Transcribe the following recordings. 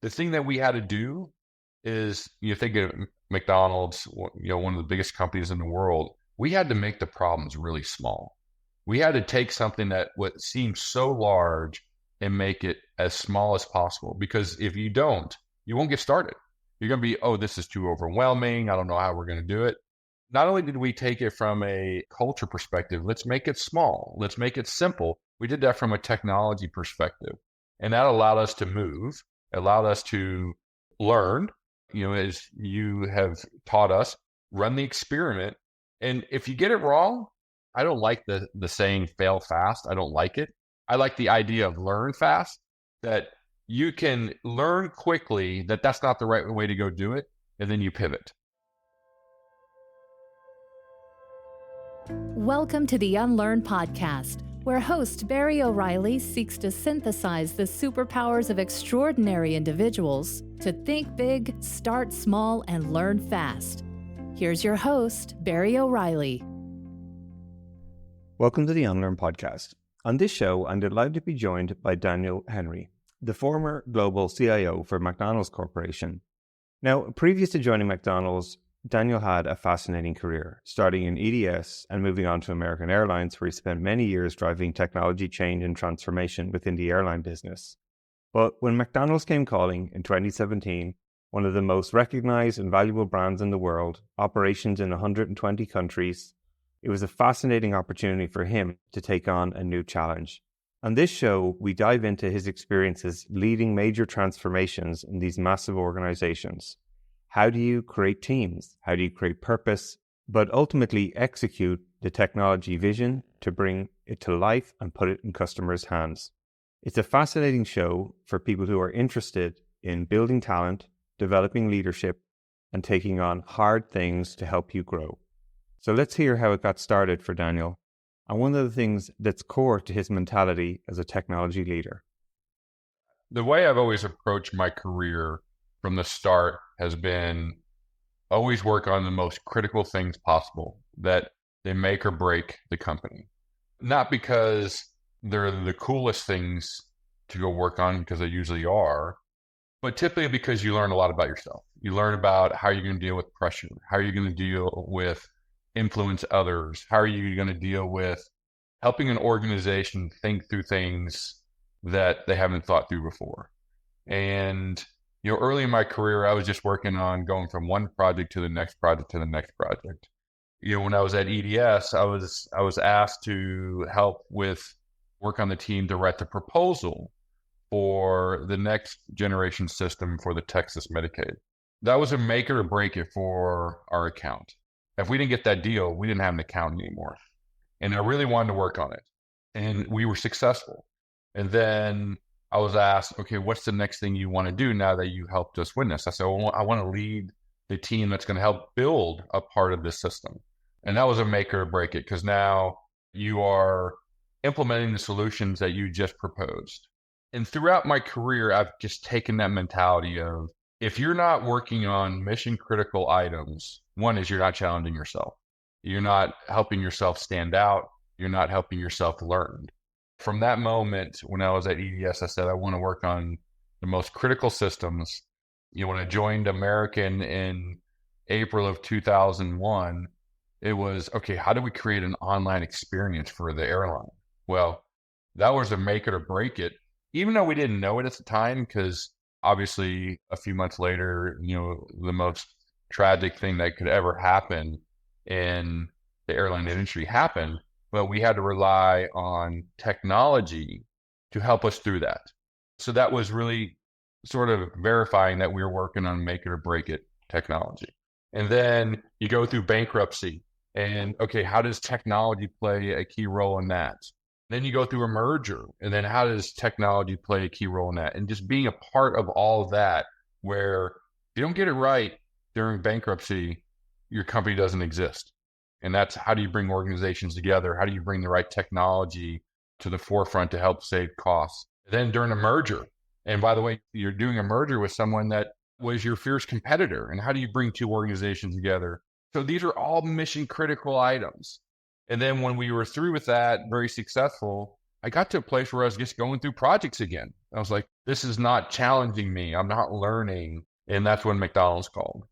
The thing that we had to do is, you think of McDonald's, one of the biggest companies in the world, we had to make the problems really small. We had to take something that what seems so large and make it as small as possible. Because if you don't, you won't get started. You're going to be, oh, this is too overwhelming. I don't know how we're going to do it. Not only did we take it from a culture perspective, let's make it small. Let's make it simple. We did that from a technology perspective. And that allowed us to move, allowed us to learn, as you have taught us, run the experiment. And if you get it wrong, I don't like the saying fail fast. I don't like it. I like the idea of learn fast, that you can learn quickly that that's not the right way to go do it, and then you pivot. Welcome to the Unlearn Podcast, where host Barry O'Reilly seeks to synthesize the superpowers of extraordinary individuals to think big, start small, and learn fast. Here's your host, Barry O'Reilly. Welcome to the Unlearn Podcast. On this show, I'm delighted to be joined by Daniel Henry, the former Global CIO for McDonald's Corporation. Now, previous to joining McDonald's, Daniel had a fascinating career, starting in EDS and moving on to American Airlines, where he spent many years driving technology change and transformation within the airline business. But when McDonald's came calling in 2017, one of the most recognized and valuable brands in the world, operations in 120 countries, it was a fascinating opportunity for him to take on a new challenge. On this show, we dive into his experiences leading major transformations in these massive organizations. How do you create teams? How do you create purpose, but ultimately execute the technology vision to bring it to life and put it in customers' hands? It's a fascinating show for people who are interested in building talent, developing leadership, and taking on hard things to help you grow. So let's hear how it got started for Daniel, and one of the things that's core to his mentality as a technology leader. The way I've always approached my career from the start has been always work on the most critical things possible, that they make or break the company. Not because they're the coolest things to go work on, because they usually are, but typically because you learn a lot about yourself. You learn about how you're going to deal with pressure, how are you going to deal with influence others, how are you going to deal with helping an organization think through things that they haven't thought through before. And early in my career, I was just working on going from one project to the next project to the next project. When I was at EDS, I was asked to help with work on the team to write the proposal for the next generation system for the Texas Medicaid. That was a make it or break it for our account. If we didn't get that deal, we didn't have an account anymore. And I really wanted to work on it. And we were successful. And then I was asked, okay, what's the next thing you want to do now that you helped us win this? I said, well, I want to lead the team that's going to help build a part of this system. And that was a make or break it, because now you are implementing the solutions that you just proposed. And throughout my career, I've just taken that mentality of, if you're not working on mission critical items, one is you're not challenging yourself. You're not helping yourself stand out. You're not helping yourself learn. From that moment, when I was at EDS, I said, I want to work on the most critical systems. When I joined American in April of 2001, it was, okay, how do we create an online experience for the airline? Well, that was a make it or break it, even though we didn't know it at the time, because obviously a few months later, the most tragic thing that could ever happen in the airline industry happened. But we had to rely on technology to help us through that. So that was really sort of verifying that we were working on make it or break it technology. And then you go through bankruptcy and, okay, how does technology play a key role in that? Then you go through a merger, and then how does technology play a key role in that? And just being a part of all of that, where if you don't get it right during bankruptcy, your company doesn't exist. And that's, how do you bring organizations together? How do you bring the right technology to the forefront to help save costs? Then during a merger, and by the way, you're doing a merger with someone that was your fierce competitor. And how do you bring two organizations together? So these are all mission critical items. And then when we were through with that, very successful, I got to a place where I was just going through projects again. I was like, this is not challenging me. I'm not learning. And that's when McDonald's called.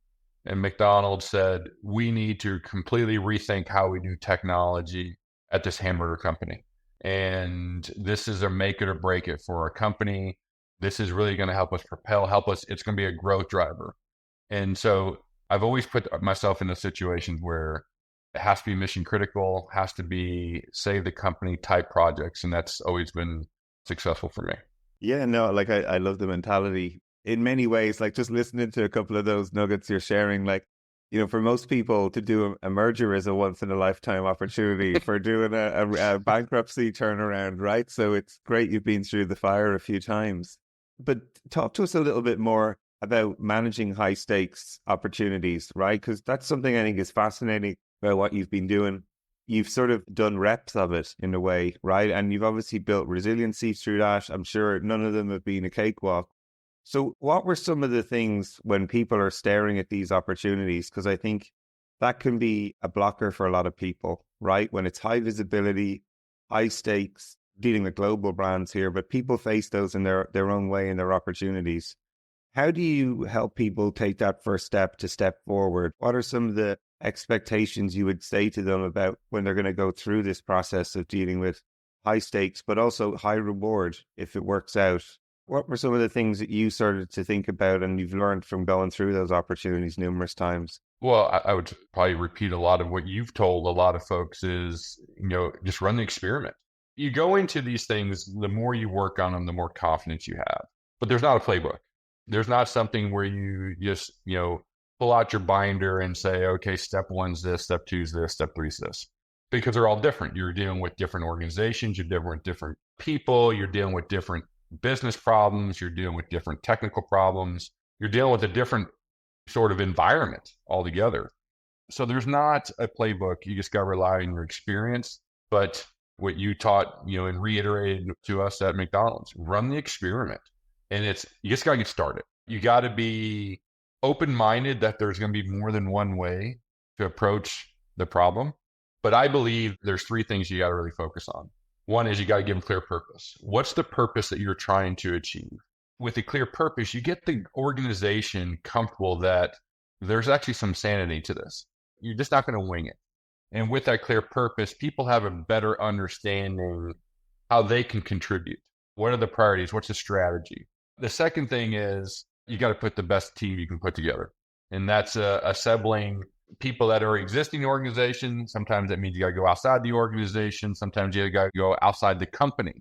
And McDonald's said, we need to completely rethink how we do technology at this hamburger company. And this is a make it or break it for our company. This is really going to help us help us. It's going to be a growth driver. And so I've always put myself in the situations where it has to be mission critical, has to be save the company type projects. And that's always been successful for me. Yeah, no, like I love the mentality in many ways. Like just listening to a couple of those nuggets you're sharing, like, for most people to do a merger is a once in a lifetime opportunity. For doing a bankruptcy turnaround, right? So it's great you've been through the fire a few times. But talk to us a little bit more about managing high stakes opportunities, right? Because that's something I think is fascinating about what you've been doing. You've sort of done reps of it in a way, right? And you've obviously built resiliency through that. I'm sure none of them have been a cakewalk. So what were some of the things when people are staring at these opportunities? Because I think that can be a blocker for a lot of people, right? When it's high visibility, high stakes, dealing with global brands here, but people face those in their own way in their opportunities. How do you help people take that first step to step forward? What are some of the expectations you would say to them about when they're going to go through this process of dealing with high stakes, but also high reward if it works out? What were some of the things that you started to think about and you've learned from going through those opportunities numerous times? Well, I would probably repeat a lot of what you've told a lot of folks is, just run the experiment. You go into these things, the more you work on them, the more confidence you have. But there's not a playbook. There's not something where you just, pull out your binder and say, okay, step one's this, step two's this, step three's this. Because they're all different. You're dealing with different organizations, you're dealing with different people, you're dealing with different business problems, you're dealing with different technical problems, you're dealing with a different sort of environment altogether. So there's not a playbook. You just got to rely on your experience. But what you taught, and reiterated to us at McDonald's, run the experiment. And you just got to get started. You got to be open-minded that there's going to be more than one way to approach the problem. But I believe there's three things you got to really focus on. One is you got to give them clear purpose. What's the purpose that you're trying to achieve? With a clear purpose, you get the organization comfortable that there's actually some sanity to this. You're just not going to wing it. And with that clear purpose, people have a better understanding how they can contribute. What are the priorities? What's the strategy? The second thing is you got to put the best team you can put together. And that's assembling people that are existing in the organization. Sometimes that means you got to go outside the organization. Sometimes you got to go outside the company.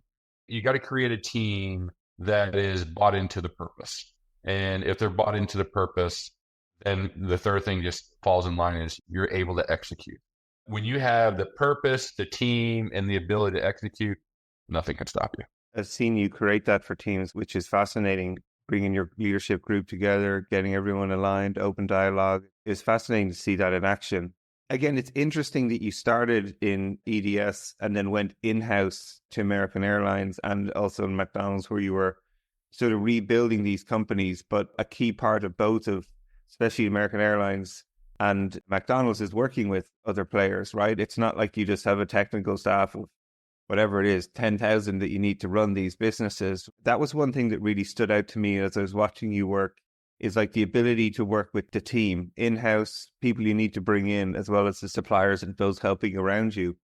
You got to create a team that is bought into the purpose. And if they're bought into the purpose, then the third thing just falls in line is you're able to execute. When you have the purpose, the team, and the ability to execute, nothing can stop you. I've seen you create that for teams, which is fascinating. Bringing your leadership group together, getting everyone aligned, open dialogue. It's fascinating to see that in action. Again, it's interesting that you started in EDS and then went in-house to American Airlines and also in McDonald's, where you were sort of rebuilding these companies. But a key part of both of, especially American Airlines and McDonald's, is working with other players, right? It's not like you just have a technical staff of whatever it is, 10,000 that you need to run these businesses. That was one thing that really stood out to me as I was watching you work, is like the ability to work with the team, in-house, people you need to bring in, as well as the suppliers and those helping around you.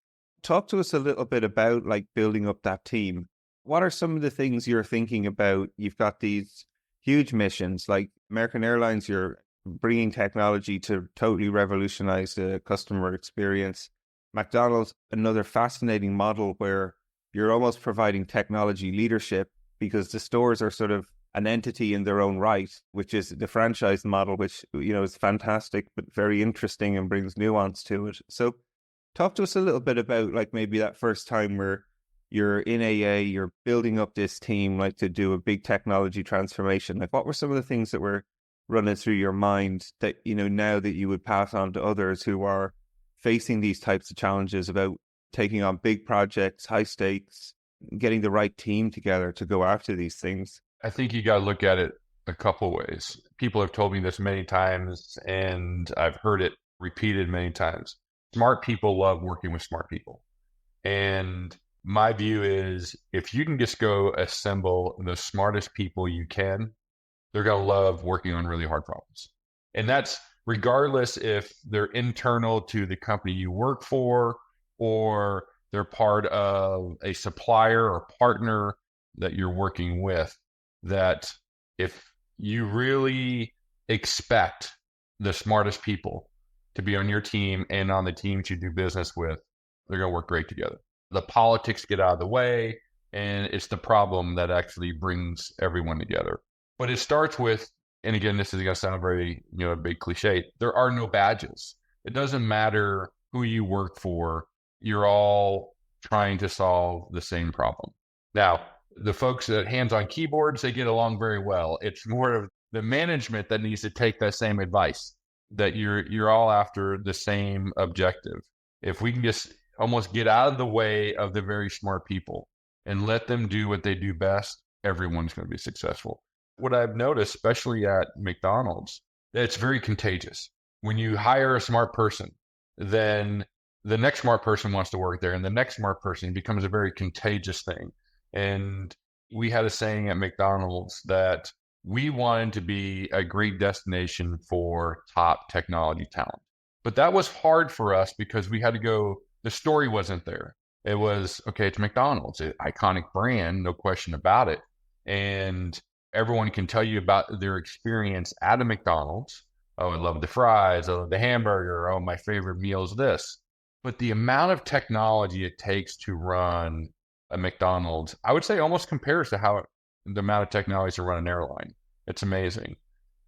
Talk to us a little bit about like building up that team. What are some of the things you're thinking about? You've got these huge missions, like American Airlines, you're bringing technology to totally revolutionize the customer experience. McDonald's, another fascinating model where you're almost providing technology leadership because the stores are sort of an entity in their own right, which is the franchise model, which, is fantastic, but very interesting and brings nuance to it. So talk to us a little bit about like maybe that first time where you're in AA, you're building up this team, like to do a big technology transformation. Like what were some of the things that were running through your mind that, now that you would pass on to others who are facing these types of challenges about taking on big projects, high stakes, getting the right team together to go after these things? I think you got to look at it a couple ways. People have told me this many times, and I've heard it repeated many times. Smart people love working with smart people. And My view is if you can just go assemble the smartest people you can, they're going to love working on really hard problems. And that's regardless if they're internal to the company you work for or they're part of a supplier or partner that you're working with, that if you really expect the smartest people to be on your team and on the teams you do business with, they're going to work great together. The politics get out of the way, and it's the problem that actually brings everyone together. But it starts with, and again, this is going to sound very, a big cliche. There are no badges. It doesn't matter who you work for. You're all trying to solve the same problem. Now, the folks at hands-on keyboards, they get along very well. It's more of the management that needs to take that same advice, that you're all after the same objective. If we can just almost get out of the way of the very smart people and let them do what they do best, everyone's going to be successful. What I've noticed, especially at McDonald's, that it's very contagious. When you hire a smart person, then the next smart person wants to work there, and the next smart person becomes a very contagious thing. And we had a saying at McDonald's that we wanted to be a great destination for top technology talent. But that was hard for us because we had to go, the story wasn't there. It was, okay, it's McDonald's, an iconic brand, no question about it. And everyone can tell you about their experience at a McDonald's. Oh, I love the fries. I love the hamburger. Oh, my favorite meal is this. But the amount of technology it takes to run a McDonald's, I would say almost compares to how the amount of technology to run an airline. It's amazing.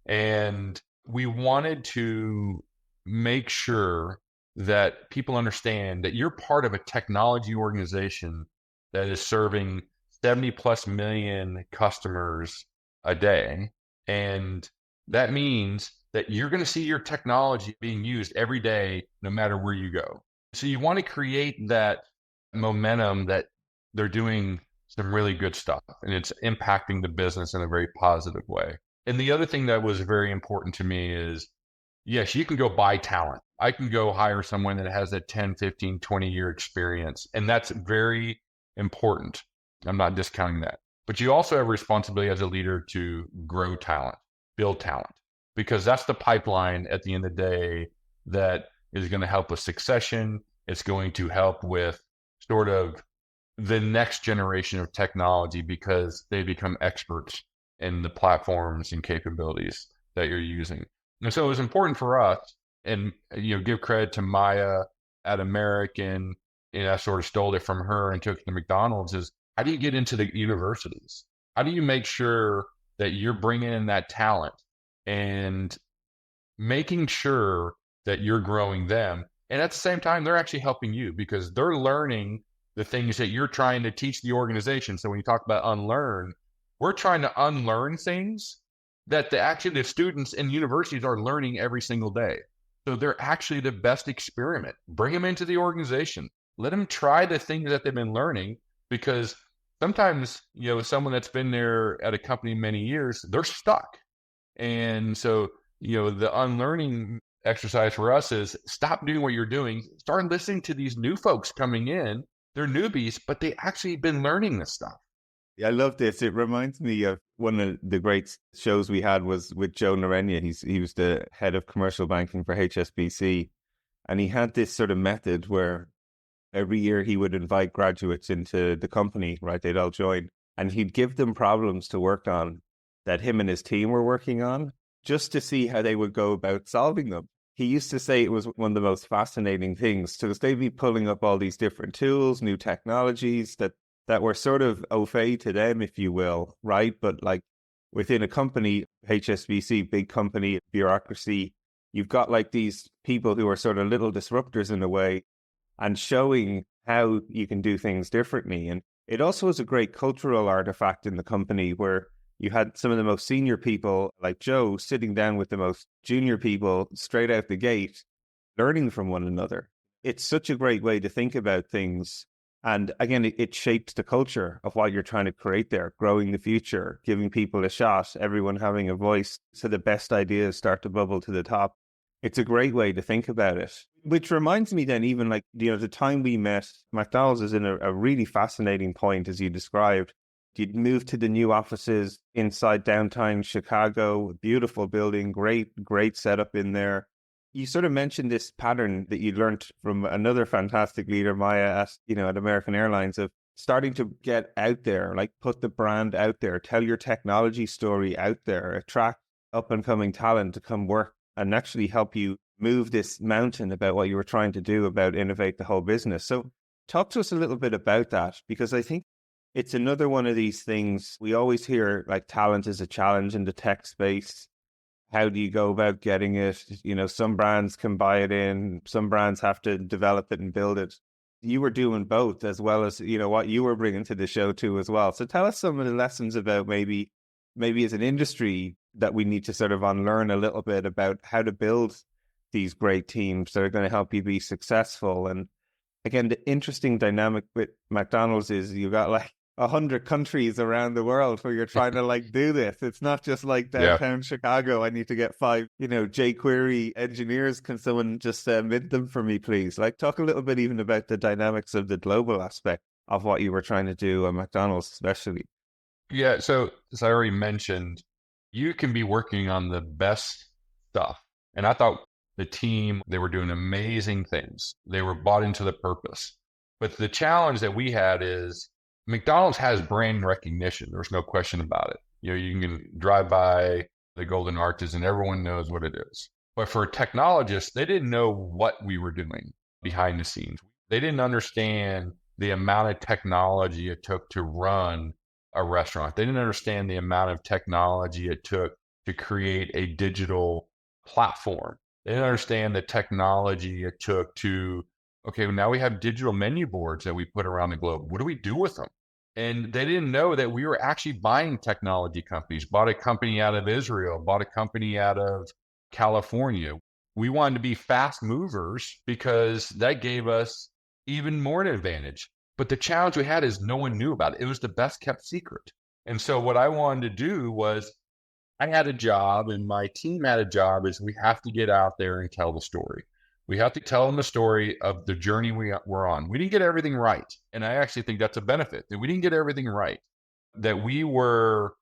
And we wanted to make sure that people understand that you're part of a technology organization that is serving 70 plus million customers a day. And that means that you're going to see your technology being used every day, no matter where you go. So you want to create that momentum that they're doing some really good stuff and it's impacting the business in a very positive way. And the other thing that was very important to me is, yes, you can go buy talent. I can go hire someone that has a 10, 15, 20-year experience. And that's very important. I'm not discounting that. But you also have a responsibility as a leader to grow talent, build talent, because that's the pipeline at the end of the day that is going to help with succession. It's going to help with sort of the next generation of technology because they become experts in the platforms and capabilities that you're using. And so it was important for us, and give credit to Maya at American, and I sort of stole it from her and took it to McDonald's, is how do you get into the universities? How do you make sure that you're bringing in that talent and making sure that you're growing them? And at the same time, they're actually helping you because they're learning the things that you're trying to teach the organization. So when you talk about unlearn, we're trying to unlearn things that the students in universities are learning every single day. So they're actually the best experiment. Bring them into the organization. Let them try the things that they've been learning, because sometimes, someone that's been there at a company many years, they're stuck. And so, the unlearning exercise for us is stop doing what you're doing. Start listening to these new folks coming in. They're newbies, but they actually been learning this stuff. I love this. It reminds me of one of the great shows we had was with Joe Narenia. He was the head of commercial banking for HSBC. And he had this sort of method where every year he would invite graduates into the company, right? They'd all join. And he'd give them problems to work on that him and his team were working on, just to see how they would go about solving them. He used to say it was one of the most fascinating things, because they'd be pulling up all these different tools, new technologies that were sort of au fait to them, if you will, right? But like within a company, HSBC, big company, bureaucracy, you've got like these people who are sort of little disruptors in a way and showing how you can do things differently. And it also was a great cultural artifact in the company where you had some of the most senior people like Joe sitting down with the most junior people straight out the gate, learning from one another. It's such a great way to think about things. And again, it shapes the culture of what you're trying to create there, growing the future, giving people a shot, everyone having a voice, so the best ideas start to bubble to the top. It's a great way to think about it. Which reminds me then, even like, the time we met, McDonald's is in a really fascinating point, as you described. You'd moved to the new offices inside downtown Chicago, beautiful building, great setup in there. You sort of mentioned this pattern that you learned from another fantastic leader, Maya, at American Airlines, of starting to get out there, like put the brand out there, tell your technology story out there, attract up and coming talent to come work and actually help you move this mountain about what you were trying to do, about innovate the whole business. So talk to us a little bit about that, because I think it's another one of these things. We always hear like talent is a challenge in the tech space. How do you go about getting it? Some brands can buy it in, some brands have to develop it and build it. You were doing both, as well as, what you were bringing to the show too as well. So tell us some of the lessons about maybe as an industry that we need to sort of unlearn a little bit about how to build these great teams that are going to help you be successful. And again, the interesting dynamic with McDonald's is you got like 100 countries around the world where you're trying to like do this. It's not just like downtown Chicago. I need to get 5, jQuery engineers. Can someone just mint them for me, please? Like, talk a little bit even about the dynamics of the global aspect of what you were trying to do at McDonald's, especially. Yeah. So as I already mentioned, you can be working on the best stuff. And I thought the team, they were doing amazing things. They were bought into the purpose. But the challenge that we had is McDonald's has brand recognition. There's no question about it. You can drive by the Golden Arches and everyone knows what it is. But for technologists, they didn't know what we were doing behind the scenes. They didn't understand the amount of technology it took to run a restaurant. They didn't understand the amount of technology it took to create a digital platform. They didn't understand the technology it took to, okay, now we have digital menu boards that we put around the globe. What do we do with them? And they didn't know that we were actually buying technology companies, bought a company out of Israel, bought a company out of California. We wanted to be fast movers because that gave us even more an advantage. But the challenge we had is no one knew about it. It was the best kept secret. And so what I wanted to do was, I had a job and my team had a job, is we have to get out there and tell the story. We have to tell them the story of the journey we're on. We didn't get everything right. And I actually think that's a benefit, that we didn't get everything right, that we were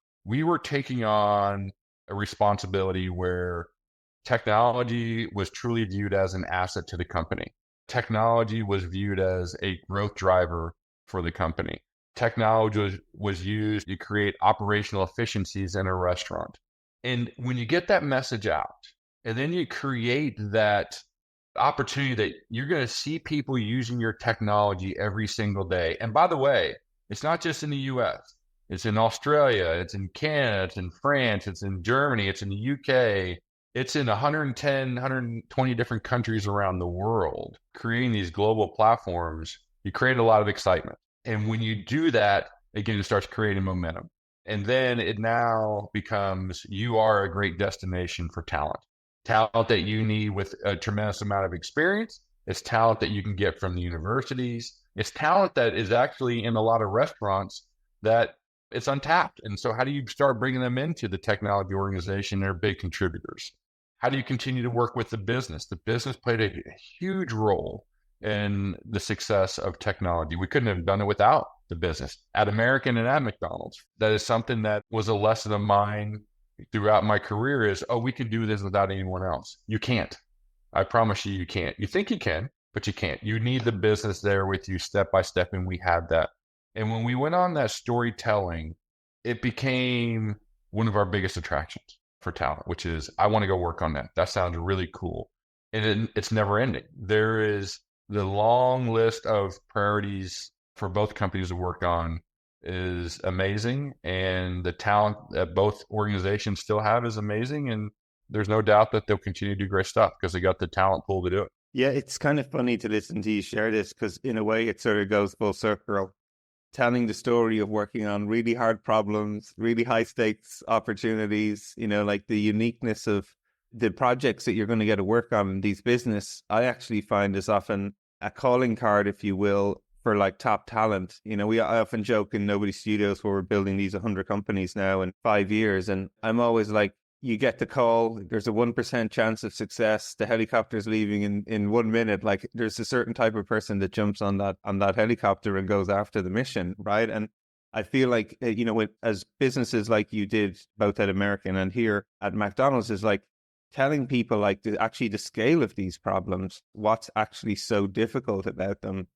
taking on a responsibility where technology was truly viewed as an asset to the company. Technology was viewed as a growth driver for the company. Technology was used to create operational efficiencies in a restaurant. And when you get that message out, and then you create that opportunity that you're going to see people using your technology every single day. And by the way, it's not just in the US. It's in Australia, it's in Canada, it's in France, it's in Germany, it's in the UK. It's in 110, 120 different countries around the world. Creating these global platforms, you create a lot of excitement. And when you do that, again, it starts creating momentum. And then it now becomes, you are a great destination for talent. Talent that you need with a tremendous amount of experience. It's talent that you can get from the universities. It's talent that is actually in a lot of restaurants that it's untapped. And so how do you start bringing them into the technology organization? They're big contributors. How do you continue to work with the business? The business played a huge role in the success of technology. We couldn't have done it without the business at American and at McDonald's. That is something that was a lesson of mine throughout my career is, we can do this without anyone else. You can't. I promise you, you can't. You think you can, but you can't. You need the business there with you step by step, and we had that. And when we went on that storytelling, it became one of our biggest attractions for talent, which is, I want to go work on that. That sounds really cool. And it's never ending. There is the long list of priorities for both companies to work on is amazing. And the talent that both organizations still have is amazing. And there's no doubt that they'll continue to do great stuff because they got the talent pool to do it. Yeah, it's kind of funny to listen to you share this because in a way it sort of goes full circle. Telling the story of working on really hard problems, really high stakes opportunities, like the uniqueness of the projects that you're going to get to work on in these business, I actually find is often a calling card, if you will, for like top talent. I often joke in Nobody Studios where we're building these 100 companies now in 5 years. And I'm always like, you get the call, there's a 1% chance of success, the helicopter's leaving in 1 minute. Like there's a certain type of person that jumps on that helicopter and goes after the mission, right? And I feel like, as businesses like you did both at American and here at McDonald's, is like telling people like the scale of these problems, what's actually so difficult about them,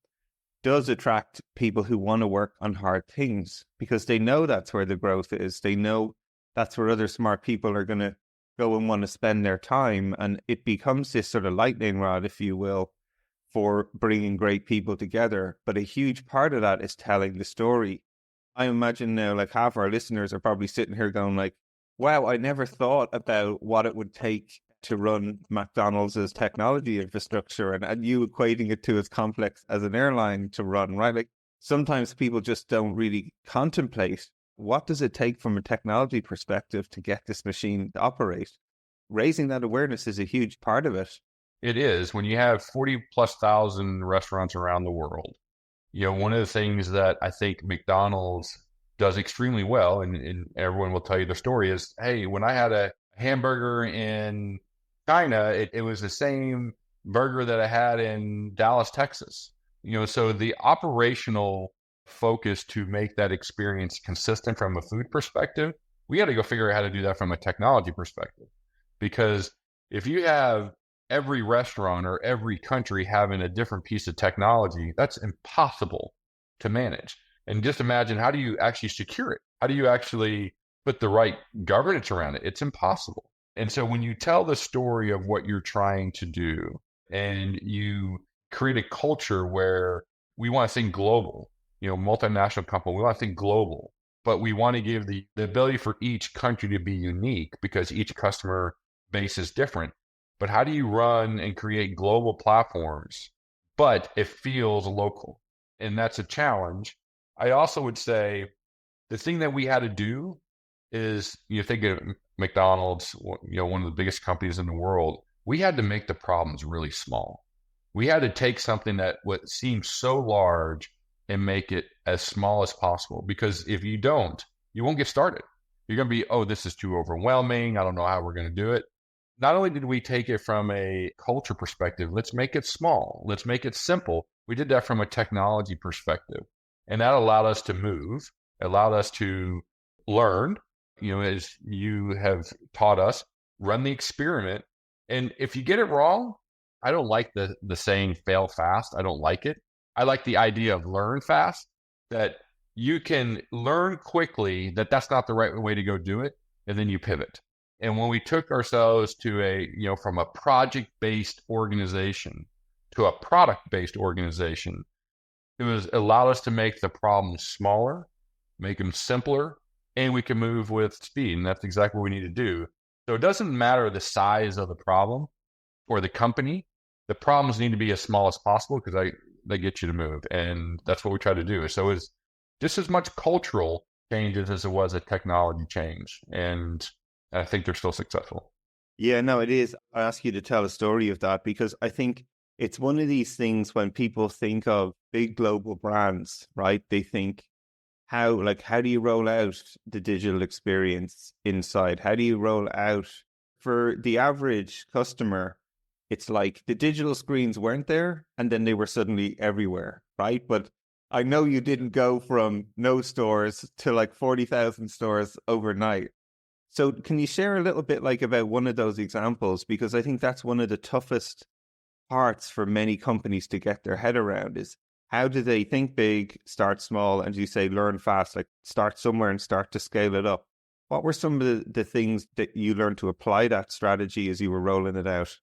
does attract people who want to work on hard things because they know that's where the growth is. They know that's where other smart people are going to go and want to spend their time. And it becomes this sort of lightning rod, if you will, for bringing great people together. But a huge part of that is telling the story. I imagine now like half our listeners are probably sitting here going like, wow, I never thought about what it would take to run McDonald's technology infrastructure and you equating it to as complex as an airline to run, right? Like sometimes people just don't really contemplate what does it take from a technology perspective to get this machine to operate. Raising that awareness is a huge part of it. It is. When you have 40,000+ restaurants around the world, one of the things that I think McDonald's does extremely well, and everyone will tell you the story, is, hey, when I had a hamburger in China, it was the same burger that I had in Dallas, Texas. So the operational focus to make that experience consistent from a food perspective, we got to go figure out how to do that from a technology perspective. Because if you have every restaurant or every country having a different piece of technology, that's impossible to manage. And just imagine, how do you actually secure it? How do you actually put the right governance around it? It's impossible. And so when you tell the story of what you're trying to do and you create a culture where we want to think global, multinational company, we want to think global, but we want to give the ability for each country to be unique because each customer base is different. But how do you run and create global platforms, but it feels local? And that's a challenge. I also would say the thing that we had to do is, you think of McDonald's, one of the biggest companies in the world, we had to make the problems really small. We had to take something that what seems so large and make it as small as possible. Because if you don't, you won't get started. You're going to be, oh, this is too overwhelming. I don't know how we're going to do it. Not only did we take it from a culture perspective, let's make it small. Let's make it simple. We did that from a technology perspective. And that allowed us to move, allowed us to learn, as you have taught us, run the experiment. And if you get it wrong, I don't like the saying fail fast. I don't like it. I like the idea of learn fast, that you can learn quickly that that's not the right way to go do it. And then you pivot. And when we took ourselves to from a project-based organization to a product-based organization, it allowed us to make the problems smaller, make them simpler, and we can move with speed. And that's exactly what we need to do. So it doesn't matter the size of the problem or the company. The problems need to be as small as possible because they get you to move. And that's what we try to do. So it's just as much cultural changes as it was a technology change. And I think they're still successful. Yeah, no, it is. I ask you to tell a story of that because I think it's one of these things when people think of big global brands, right? They think, how do you roll out the digital experience inside? How do you roll out for the average customer? It's like the digital screens weren't there and then they were suddenly everywhere, right? But I know you didn't go from no stores to like 40,000 stores overnight. So can you share a little bit about one of those examples? Because I think that's one of the toughest parts for many companies to get their head around is how do they think big, start small, and you say learn fast, like start somewhere and start to scale it up. What were some of the things that you learned to apply that strategy as you were rolling it out?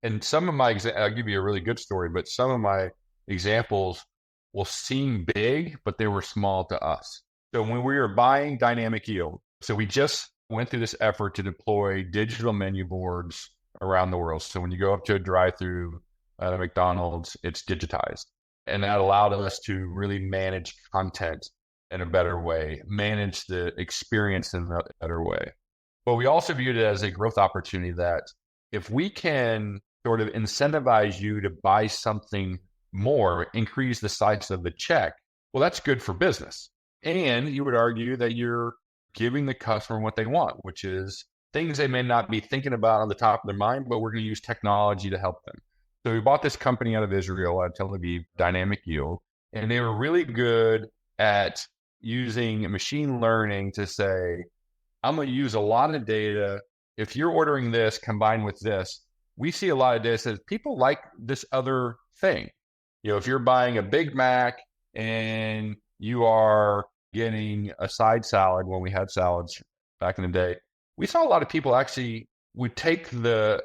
And some of my, I'll give you a really good story, but some of my examples will seem big, but they were small to us. So when we were buying dynamic yield, so we just went through this effort to deploy digital menu boards around the world. So when you go up to a drive-through at a McDonald's, it's digitized. And that allowed us to really manage content in a better way, manage the experience in a better way. But we also viewed it as a growth opportunity that if we can sort of incentivize you to buy something more, increase the size of the check, well, that's good for business. And you would argue that you're giving the customer what they want, which is things they may not be thinking about on the top of their mind, but we're going to use technology to help them. So we bought this company out of Israel, out of Tel Aviv, Dynamic Yield, and they were really good at using machine learning to say, I'm going to use a lot of data. If you're ordering this combined with this, we see a lot of data that says people like this other thing. If you're buying a Big Mac and you are getting a side salad, when we had salads back in the day, we saw a lot of people actually would take the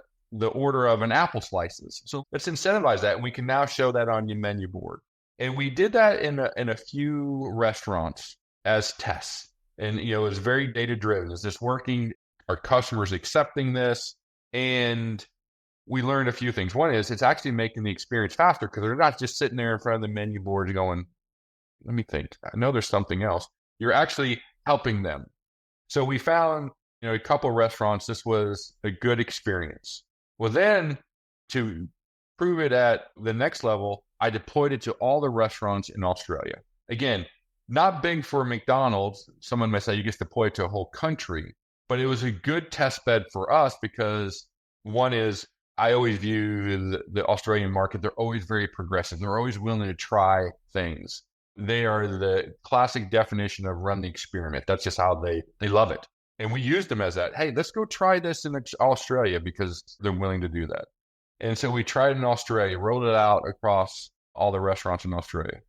order of an apple slices. So let's incentivize that. And we can now show that on your menu board. And we did that in a few restaurants as tests. And, it was very data driven. Is this working? Are customers accepting this? And we learned a few things. One is it's actually making the experience faster because they're not just sitting there in front of the menu board going, let me think. I know there's something else. You're actually helping them. So we found, a couple of restaurants, this was a good experience. Well, then to prove it at the next level, I deployed it to all the restaurants in Australia. Again, not big for McDonald's. Someone may say you just deploy it to a whole country, but it was a good test bed for us because one is I always view the Australian market, they're always very progressive. They're always willing to try things. They are the classic definition of run the experiment. That's just how they love it. And we used them as that. Hey, let's go try this in Australia because they're willing to do that. And so we tried it in Australia, rolled it out across all the restaurants in Australia.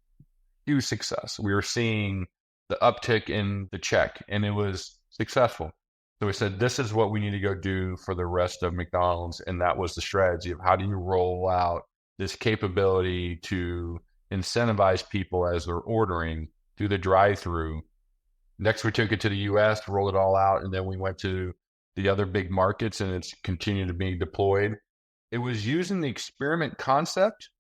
Huge success. We were seeing the uptick in the check, and it was successful. So we said, this is what we need to go do for the rest of McDonald's. And that was the strategy of how do you roll out this capability to incentivize people as they're ordering through the drive-through. Next, we took it to the US, rolled it all out, and then we went to the other big markets, and it's continued to be deployed. It was using the experiment concept,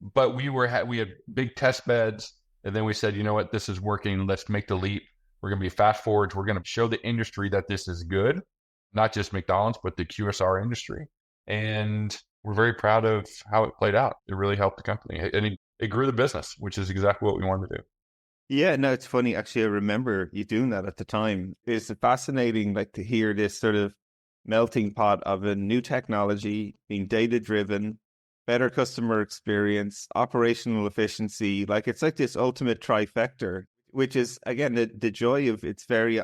but we had big test beds, and then we said, you know what, this is working. Let's make the leap. We're going to be fast forwards. We're going to show the industry that this is good, not just McDonald's, but the QSR industry. And we're very proud of how it played out. It really helped the company, and it grew the business, which is exactly what we wanted to do. Yeah, no, it's funny. Actually, I remember you doing that at the time. It's fascinating, to hear this sort of melting pot of a new technology being data driven, better customer experience, operational efficiency. It's like this ultimate trifecta, which is, again, the joy of it's very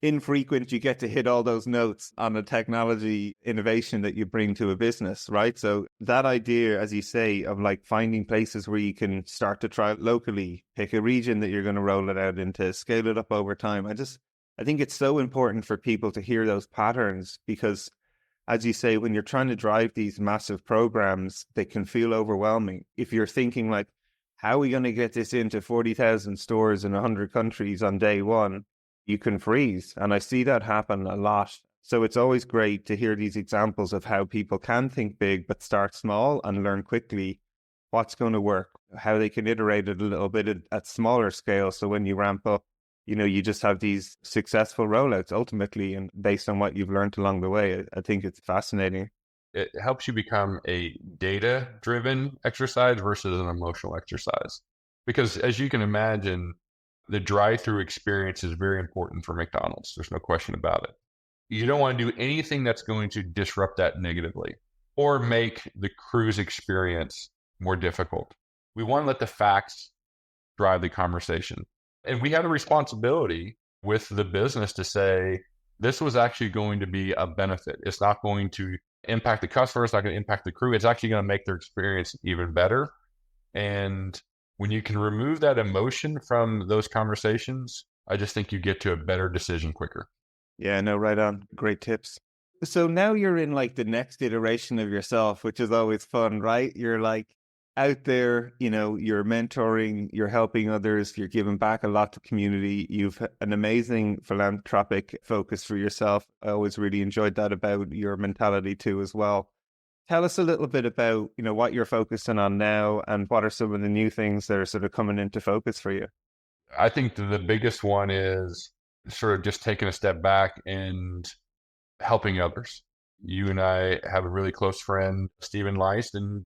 infrequent. You get to hit all those notes on a technology innovation that you bring to a business, right? So that idea, as you say, of finding places where you can start to try it locally, pick a region that you're going to roll it out into, scale it up over time. I think it's so important for people to hear those patterns because, as you say, when you're trying to drive these massive programs, they can feel overwhelming. If you're thinking how are we going to get this into 40,000 stores in 100 countries on day one? You can freeze. And I see that happen a lot. So it's always great to hear these examples of how people can think big, but start small and learn quickly what's going to work, how they can iterate it a little bit at smaller scale. So when you ramp up, you just have these successful rollouts ultimately, and based on what you've learned along the way. I think it's fascinating. It helps you become a data-driven exercise versus an emotional exercise. Because as you can imagine, the drive-through experience is very important for McDonald's. There's no question about it. You don't want to do anything that's going to disrupt that negatively or make the cruise experience more difficult. We want to let the facts drive the conversation. And we had a responsibility with the business to say, this was actually going to be a benefit. It's not going to impact the customer. It's not going to impact the crew. It's actually going to make their experience even better. And when you can remove that emotion from those conversations, I just think you get to a better decision quicker. Yeah, no, right on. Great tips. So now you're in the next iteration of yourself, which is always fun, right? You're out there, you're mentoring, you're helping others, you're giving back a lot to community. You've an amazing philanthropic focus for yourself. I always really enjoyed that about your mentality too as well. Tell us a little bit about, what you're focusing on now and what are some of the new things that are sort of coming into focus for you? I think the biggest one is sort of just taking a step back and helping others. You and I have a really close friend, Stephen Leist, and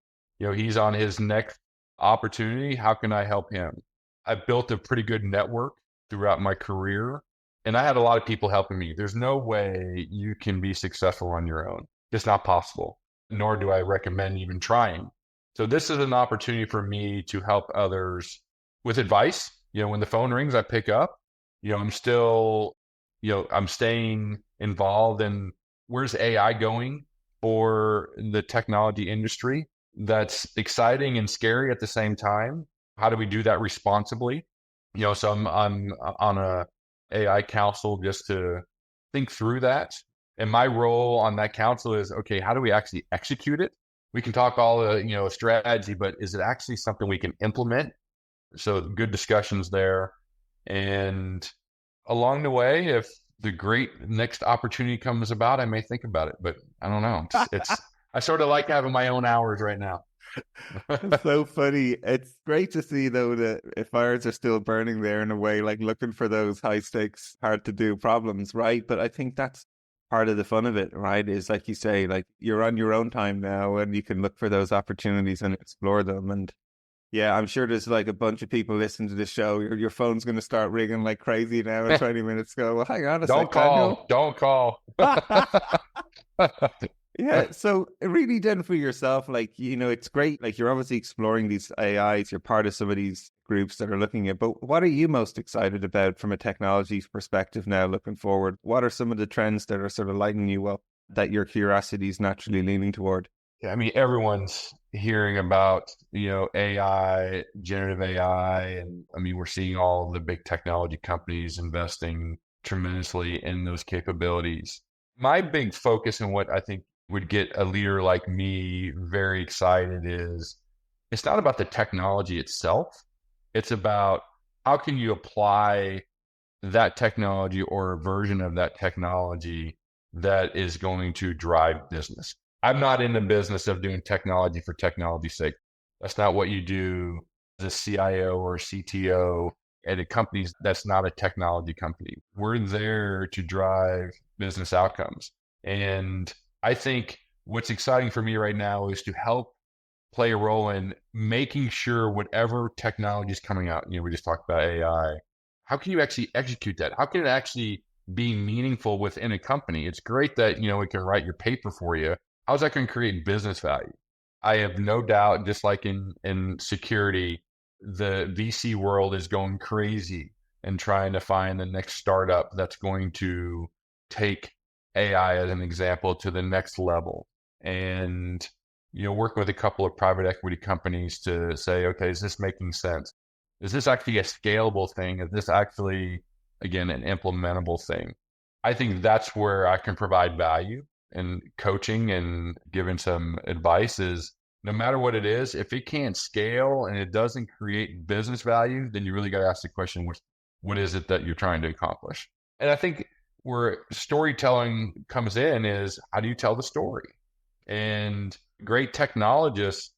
he's on his next opportunity. How can I help him? I've built a pretty good network throughout my career. And I had a lot of people helping me. There's no way you can be successful on your own. It's not possible, nor do I recommend even trying. So this is an opportunity for me to help others with advice. When the phone rings, I pick up. I'm still, I'm staying involved in where's AI going for the technology industry. That's exciting and scary at the same time. How do we do that responsibly? So I'm on a AI council just to think through that. And my role on that council is, okay, how do we actually execute it? We can talk all the, strategy, but is it actually something we can implement? So good discussions there. And along the way, if the great next opportunity comes about, I may think about it, but I don't know. I sort of like having my own hours right now. It's so funny. It's great to see, though, that fires are still burning there in a way, like looking for those high stakes, hard to do problems, right? But I think that's part of the fun of it, right? Is like you say, like you're on your own time now and you can look for those opportunities and explore them. And yeah, I'm sure there's like a bunch of people listening to the show. Your phone's going to start ringing like crazy now in 20 minutes ago. Well, hang on a second. Don't call. Yeah, so really then for yourself, like, it's great. Like you're obviously exploring these AIs. You're part of some of these groups that are looking at, but what are you most excited about from a technology perspective now looking forward? What are some of the trends that are sort of lighting you up that your curiosity is naturally leaning toward? Yeah, I mean, everyone's hearing about, AI, generative AI. And I mean, we're seeing all of the big technology companies investing tremendously in those capabilities. My big focus and what I think would get a leader like me very excited is it's not about the technology itself. It's about how can you apply that technology or a version of that technology that is going to drive business. I'm not in the business of doing technology for technology's sake. That's not what you do as a CIO or a CTO at a company that's not a technology company. We're there to drive business outcomes. And I think what's exciting for me right now is to help play a role in making sure whatever technology is coming out, we just talked about AI, how can you actually execute that? How can it actually be meaningful within a company? It's great that, it can write your paper for you. How's that going to create business value? I have no doubt, just like in security, the VC world is going crazy and trying to find the next startup that's going to take AI as an example to the next level. And, working with a couple of private equity companies to say, okay, is this making sense? Is this actually a scalable thing? Is this actually, again, an implementable thing? I think that's where I can provide value, and coaching and giving some advice is no matter what it is, if it can't scale and it doesn't create business value, then you really got to ask the question, what is it that you're trying to accomplish? And I think where storytelling comes in is how do you tell the story? And great technologists,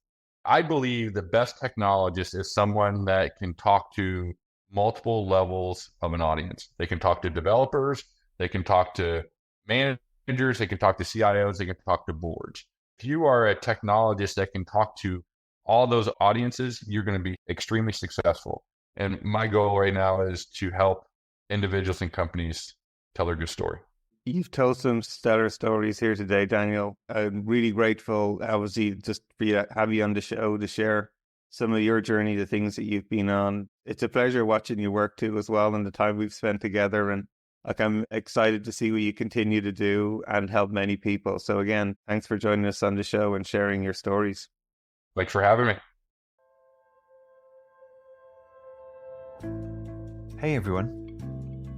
I believe the best technologist is someone that can talk to multiple levels of an audience. They can talk to developers, they can talk to managers, they can talk to CIOs, they can talk to boards. If you are a technologist that can talk to all those audiences, you're going to be extremely successful. And my goal right now is to help individuals and companies tell their good story. You've told some stellar stories here today, Daniel. I'm really grateful, obviously, just for you to have you on the show to share some of your journey, the things that you've been on. It's a pleasure watching you work too as well, and the time we've spent together. And I'm excited to see what you continue to do and help many people. So again, thanks for joining us on the show and sharing your stories. Thanks for having me. Hey everyone.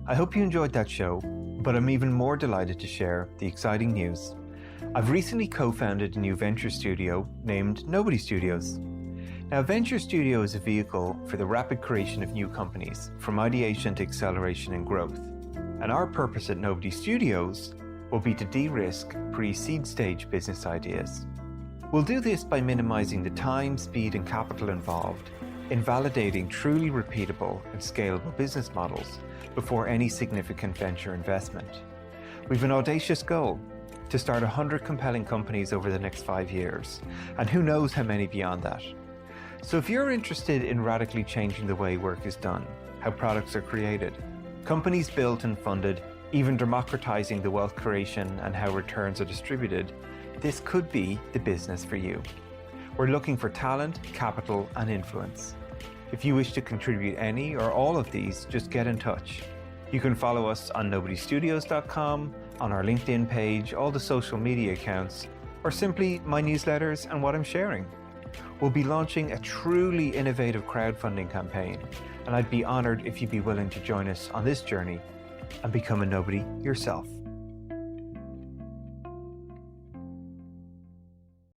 I hope you enjoyed that show, but I'm even more delighted to share the exciting news. I've recently co-founded a new venture studio named Nobody Studios. Now, Venture Studio is a vehicle for the rapid creation of new companies, from ideation to acceleration and growth. And our purpose at Nobody Studios will be to de-risk pre-seed stage business ideas. We'll do this by minimizing the time, speed, and capital involved in validating truly repeatable and scalable business models before any significant venture investment. We've an audacious goal to start 100 compelling companies over the next 5 years, and who knows how many beyond that. So if you're interested in radically changing the way work is done, how products are created, Companies built and funded, even democratizing the wealth creation and how returns are distributed, this could be the business for you. We're looking for talent, capital, and influence. If you wish to contribute any or all of these, just get in touch. You can follow us on nobodystudios.com, on our LinkedIn page, all the social media accounts, or simply my newsletters and what I'm sharing. We'll be launching a truly innovative crowdfunding campaign, and I'd be honored if you'd be willing to join us on this journey and become a nobody yourself.